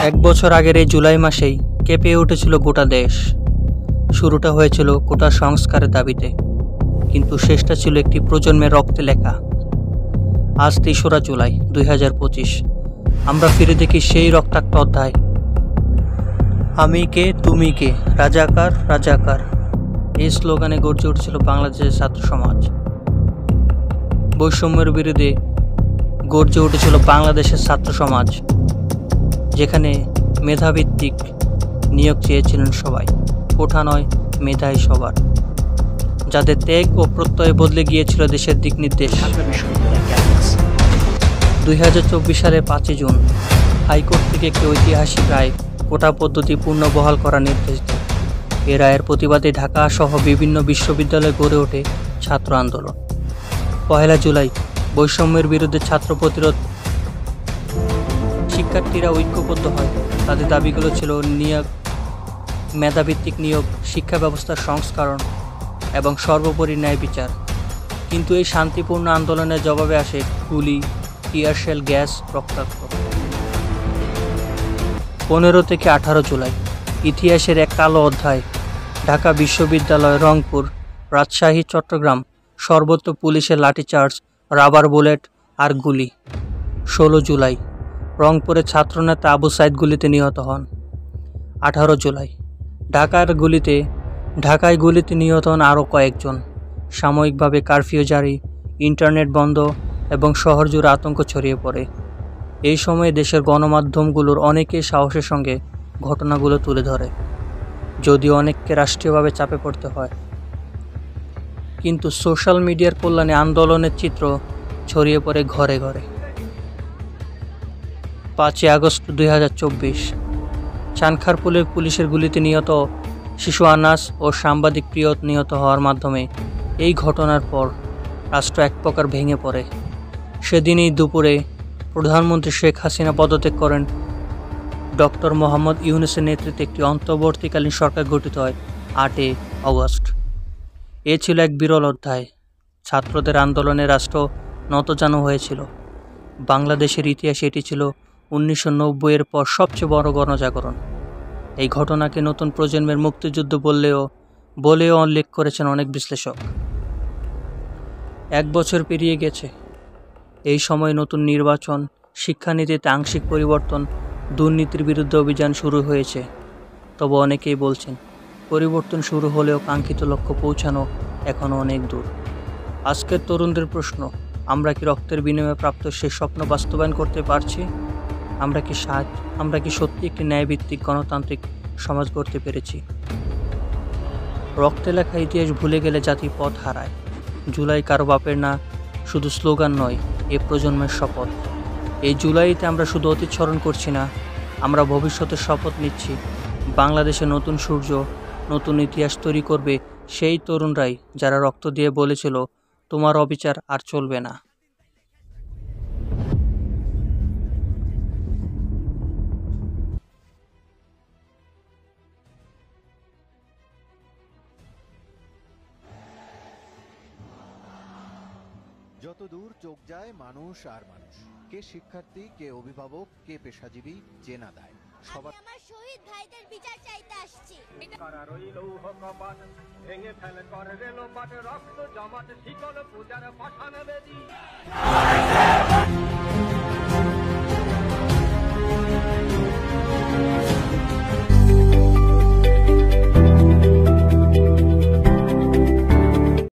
এক বছর আগের এই জুলাই মাসেই কেঁপে উঠেছিল গোটা দেশ। শুরুটা হয়েছিল কোটা সংস্কারের দাবিতে, কিন্তু শেষটা ছিল একটি প্রজন্মের রক্তে লেখা। আজ ৩রা জুলাই ২০২৫, আমরা ফিরে দেখি সেই রক্তাক্ত অধ্যায়। আমি কে তুমি কে, রাজাকার রাজাকার, এই স্লোগানে গর্জে উঠেছিল বাংলাদেশের ছাত্র সমাজ। বৈষম্যের বিরুদ্ধে গর্জে উঠেছিল বাংলাদেশের ছাত্র সমাজ, যেখানে মেধাভিত্তিক নিয়োগ চেয়েছিলেন সবাই, কোঠা নয় মেধাই সবার, যাদের ত্যাগ ও প্রত্যয়ে বদলে গিয়েছিল দেশের দিক নির্দেশ। ২০২৪ সালের ৫ই জুন হাইকোর্ট থেকে একটি ঐতিহাসিক রায় কোটা পদ্ধতি পুনর্বহাল করার নির্দেশ দেয়। এ রায়ের প্রতিবাদে ঢাকা সহ বিভিন্ন বিশ্ববিদ্যালয়ে গড়ে ওঠে ছাত্র আন্দোলন। ১ জুলাই বৈষম্যের বিরুদ্ধে ছাত্র প্রতিরোধ। শিক্ষার্থীরা ঐক্যবদ্ধ হয়। তাদের দাবিগুলো ছিল নিয়োগ, মেধাভিত্তিক নিয়োগ, শিক্ষা ব্যবস্থার সংস্করণ এবং সর্বোপরি ন্যায় বিচার। কিন্তু এই শান্তিপূর্ণ আন্দোলনের জবাবে আসে গুলি, টিয়ারশেল গ্যাস, রক্তাক্ত। ১৫ থেকে ১৮ জুলাই ইতিহাসের এক কালো অধ্যায়। ঢাকা বিশ্ববিদ্যালয়, রংপুর, রাজশাহী, চট্টগ্রাম সর্বত্র পুলিশের লাঠিচার্জ, রাবার বুলেট আর গুলি। ১৬ জুলাই রংপুরে ছাত্রনেতা আবু সাইদ গুলিতে নিহত হন। ১৮ জুলাই ঢাকায় গুলিতে নিহত হন আরও কয়েকজন। সাময়িকভাবে কারফিউ জারি, ইন্টারনেট বন্ধ এবং শহর জুড়ে আতঙ্ক ছড়িয়ে পড়ে। এই সময়ে দেশের গণমাধ্যমগুলোর অনেকেই সাহসের সঙ্গে ঘটনাগুলো তুলে ধরে, যদিও অনেককে রাষ্ট্রীয়ভাবে চাপে পড়তে হয়। কিন্তু সোশ্যাল মিডিয়ার কল্যাণে আন্দোলনের চিত্র ছড়িয়ে পড়ে ঘরে ঘরে। ৫ই আগস্ট ২০২৪ চানখারপুলের পুলিশের গুলিতে নিহত শিশু আনাস ও সাংবাদিক প্রিয় নিহত হওয়ার মাধ্যমে এই ঘটনার পর রাষ্ট্র এক প্রকার ভেঙে পড়ে। সেদিনই দুপুরে প্রধানমন্ত্রী শেখ হাসিনা পদত্যাগ করেন। ডক্টর মোহাম্মদ ইউনূসের নেতৃত্বে একটি অন্তর্বর্তীকালীন সরকার গঠিত হয় ৮ আগস্ট। এ ছিল এক বিরল অধ্যায়। ছাত্রদের আন্দোলনে রাষ্ট্র নতজানু হয়েছিল। বাংলাদেশের ইতিহাসে এটি ছিল ১৯৯০-এর পর সবচেয়ে বড় গণজাগরণ। এই ঘটনাকে নতুন প্রজন্মের মুক্তিযুদ্ধ বলেও উল্লেখ করেছেন অনেক বিশ্লেষক। ১ বছর পেরিয়ে গেছে। এই সময় নতুন নির্বাচন, শিক্ষানীতিতে আংশিক পরিবর্তন, দুর্নীতির বিরুদ্ধে অভিযান শুরু হয়েছে। তবে অনেকেই বলছেন পরিবর্তন শুরু হলেও কাঙ্ক্ষিত লক্ষ্য পৌঁছানো এখনও অনেক দূর। আজকের তরুণদের প্রশ্ন, আমরা কি রক্তের বিনিময়ে প্রাপ্ত সেই স্বপ্ন বাস্তবায়ন করতে পারছি? আমরা কি সত্যি একটি ন্যায়ভিত্তিক গণতান্ত্রিক সমাজ গড়তে পেরেছি? রক্তে লেখা ইতিহাস ভুলে গেলে জাতি পথ হারায়। জুলাই কারো বাপের না, শুধু স্লোগান নয়, এ প্রজন্মের শপথ। এই জুলাইতে আমরা শুধু অতীত স্মরণ করছি না, আমরা ভবিষ্যতের শপথ নিচ্ছি। বাংলাদেশে নতুন সূর্য, নতুন ইতিহাস তৈরি করবে সেই তরুণরাই যারা রক্ত দিয়ে বলেছিল তোমার অবিচার আর চলবে না। যত দূর চোখ যায় মানুষ আর মানুষ, কে শিক্ষার্থী, কে অভিভাবক, কে পেশাজীবী, চেনা দায় সবার। আমার শহীদ ভাইদের বিচার চাইতে আসছি। ভেঙে ফেলে করে রেল পাট, রক্ত জমাট শিকল পূজার পাঠান বেদি।